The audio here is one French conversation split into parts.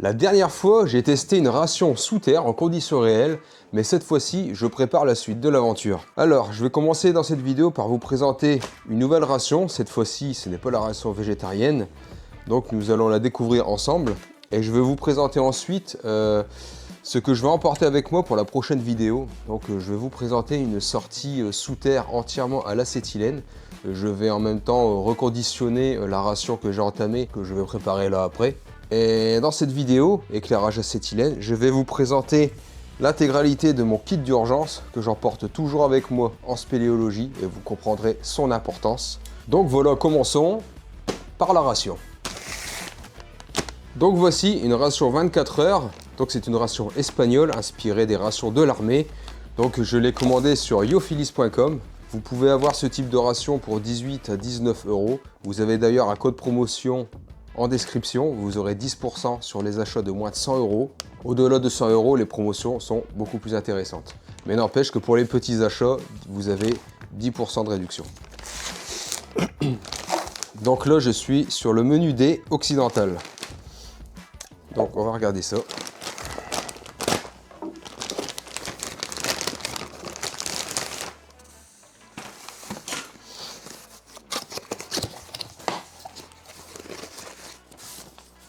La dernière fois, j'ai testé une ration sous terre en conditions réelles, mais cette fois-ci, je prépare la suite de l'aventure. Alors, je vais commencer dans cette vidéo par vous présenter une nouvelle ration. Cette fois-ci, ce n'est pas la ration végétarienne, donc nous allons la découvrir ensemble. Et je vais vous présenter ensuite ce que je vais emporter avec moi pour la prochaine vidéo. Donc, je vais vous présenter une sortie sous terre entièrement à l'acétylène. Je vais en même temps reconditionner la ration que j'ai entamée, que je vais préparer là après. Et dans cette vidéo, éclairage acétylène, je vais vous présenter l'intégralité de mon kit d'urgence que j'emporte toujours avec moi en spéléologie et vous comprendrez son importance. Donc voilà, commençons par la ration. Donc voici une ration 24 heures. Donc c'est une ration espagnole inspirée des rations de l'armée. Donc je l'ai commandée sur yofilis.com. Vous pouvez avoir ce type de ration pour 18 à 19 euros. Vous avez d'ailleurs un code promotion en description, vous aurez 10% sur les achats de moins de 100 euros. Au-delà de 100 euros, les promotions sont beaucoup plus intéressantes. Mais n'empêche que pour les petits achats, vous avez 10% de réduction. Donc là, je suis sur le menu D occidental. Donc on va regarder ça.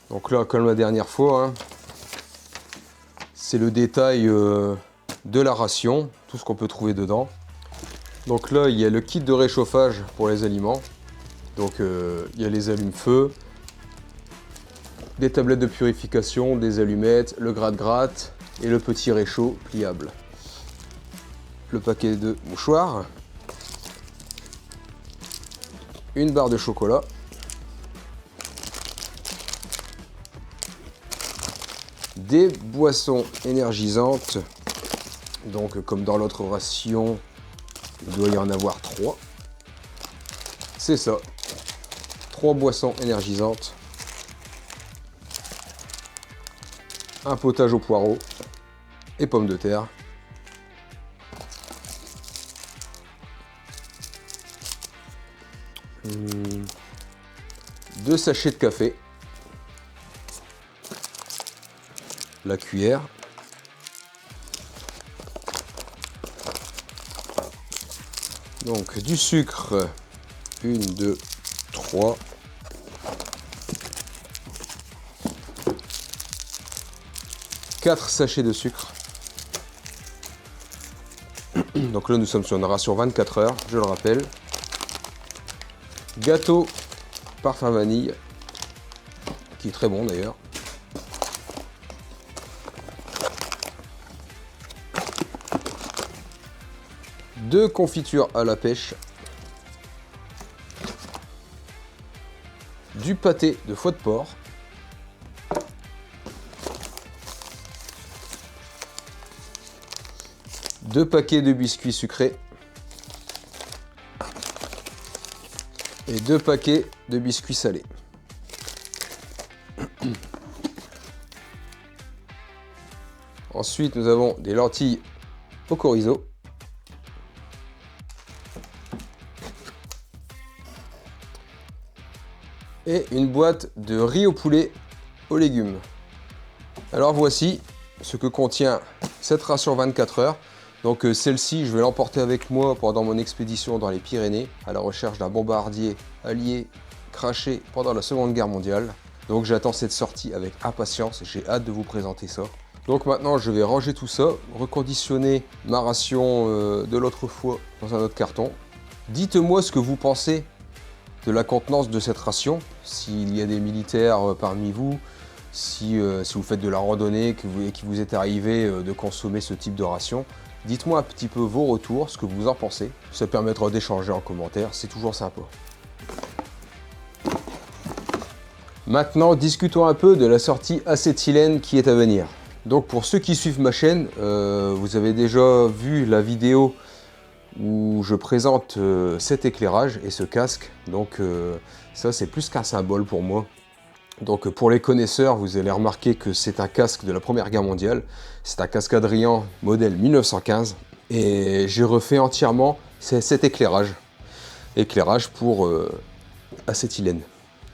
Donc là, comme la dernière fois, hein, c'est le détail de la ration, tout ce qu'on peut trouver dedans. Donc là, il y a le kit de réchauffage pour les aliments. Donc il y a les allumes-feu, des tablettes de purification, des allumettes, le gratte-gratte et le petit réchaud pliable. Le paquet de mouchoirs, une barre de chocolat, des boissons énergisantes, donc comme dans l'autre ration, il doit y en avoir 3. C'est ça, 3 boissons énergisantes, un potage au poireau et pommes de terre, deux sachets de café, la cuillère, donc du sucre, 1, 2, 3, quatre sachets de sucre. Donc là nous sommes sur une ration 24 heures, je le rappelle. Gâteau parfum vanille, qui est très bon d'ailleurs. Deux confitures à la pêche, du pâté de foie de porc, deux paquets de biscuits sucrés et deux paquets de biscuits salés. Ensuite, nous avons des lentilles au chorizo. Et une boîte de riz au poulet aux légumes. Alors voici ce que contient cette ration 24 heures. Donc celle-ci, je vais l'emporter avec moi pendant mon expédition dans les Pyrénées à la recherche d'un bombardier allié crashé pendant la Seconde Guerre mondiale. Donc j'attends cette sortie avec impatience, j'ai hâte de vous présenter ça. Donc maintenant je vais ranger tout ça, reconditionner ma ration de l'autre fois dans un autre carton. Dites-moi ce que vous pensez de la contenance de cette ration, s'il y a des militaires parmi vous, si vous faites de la randonnée, qu'il vous est arrivé de consommer ce type de ration. Dites-moi un petit peu vos retours, ce que vous en pensez. Ça permettra d'échanger en commentaire, c'est toujours sympa. Maintenant, discutons un peu de la sortie acétylène qui est à venir. Donc pour ceux qui suivent ma chaîne, vous avez déjà vu la vidéo où je présente cet éclairage et ce casque. Donc ça c'est plus qu'un symbole pour moi. Donc pour les connaisseurs, vous allez remarquer que c'est un casque de la Première Guerre mondiale. C'est un casque Adrien modèle 1915. Et j'ai refait entièrement cet éclairage. Éclairage pour acétylène.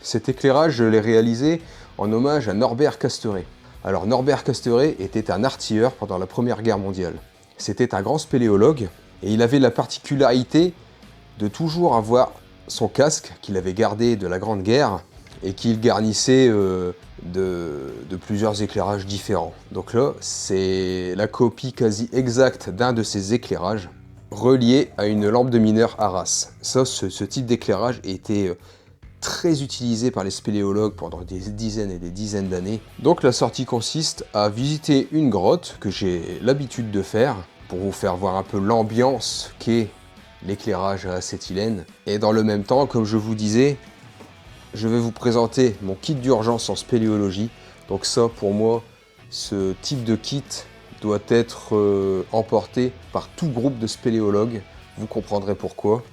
Cet éclairage, je l'ai réalisé en hommage à Norbert Casteret. Alors Norbert Casteret était un artilleur pendant la Première Guerre mondiale. C'était un grand spéléologue et il avait la particularité de toujours avoir son casque qu'il avait gardé de la Grande Guerre et qu'il garnissait de plusieurs éclairages différents. Donc là, c'est la copie quasi exacte d'un de ces éclairages relié à une lampe de mineur Arras. Ça, ce type d'éclairage était très utilisé par les spéléologues pendant des dizaines et des dizaines d'années. Donc la sortie consiste à visiter une grotte que j'ai l'habitude de faire pour vous faire voir un peu l'ambiance qu'est l'éclairage à acétylène. Et dans le même temps, comme je vous disais, je vais vous présenter mon kit d'urgence en spéléologie. Donc ça, pour moi, ce type de kit doit être emporté par tout groupe de spéléologues. Vous comprendrez pourquoi.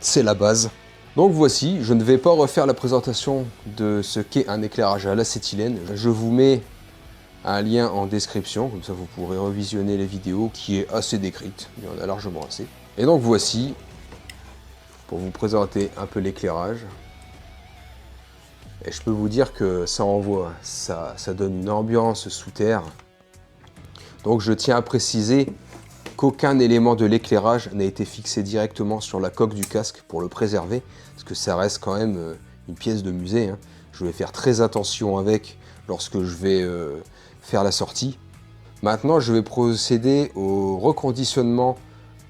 C'est la base. Donc voici, je ne vais pas refaire la présentation de ce qu'est un éclairage à l'acétylène. Je vous mets un lien en description, comme ça vous pourrez revisionner les vidéos qui est assez décrite. Il y en a largement assez. Et donc voici, pour vous présenter un peu l'éclairage. Et je peux vous dire que ça envoie, ça donne une ambiance sous terre. Donc je tiens à préciser qu'aucun élément de l'éclairage n'a été fixé directement sur la coque du casque pour le préserver, parce que ça reste quand même une pièce de musée, hein. Je vais faire très attention avec lorsque je vais faire la sortie. Maintenant, je vais procéder au reconditionnement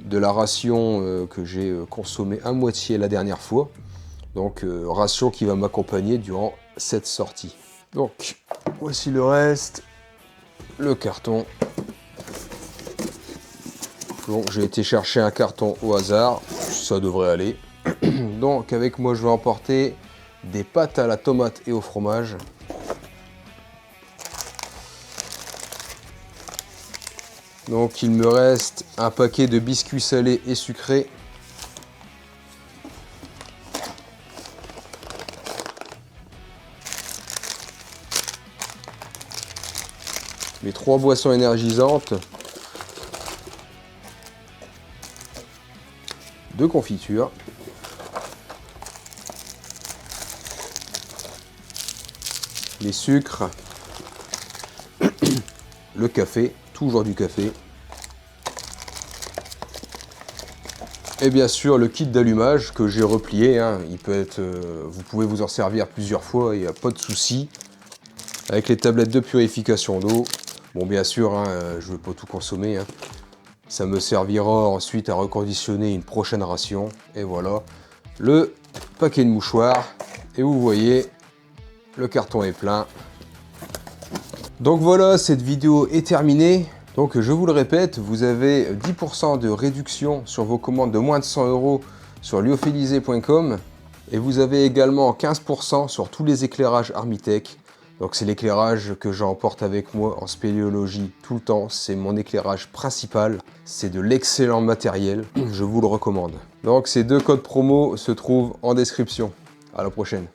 de la ration que j'ai consommée à moitié la dernière fois. Donc, ration qui va m'accompagner durant cette sortie. Donc, voici le reste. Le carton. Donc, j'ai été chercher un carton au hasard. Ça devrait aller. Donc, avec moi, je vais emporter des pâtes à la tomate et au fromage. Donc, il me reste un paquet de biscuits salés et sucrés. Les 3 boissons énergisantes, 2 confitures, les sucres, le café, toujours du café, et bien sûr le kit d'allumage que j'ai replié, hein. Il peut être, vous pouvez vous en servir plusieurs fois, il n'y a pas de souci. Avec les tablettes de purification d'eau. Bon, bien sûr, hein, je ne veux pas tout consommer, hein. Ça me servira ensuite à reconditionner une prochaine ration. Et voilà, le paquet de mouchoirs. Et vous voyez, le carton est plein. Donc voilà, cette vidéo est terminée. Donc je vous le répète, vous avez 10% de réduction sur vos commandes de moins de 100 € sur lyophilisé.com. Et vous avez également 15% sur tous les éclairages Armitech. Donc c'est l'éclairage que j'emporte avec moi en spéléologie tout le temps. C'est mon éclairage principal. C'est de l'excellent matériel. Je vous le recommande. Donc ces 2 codes promo se trouvent en description. À la prochaine.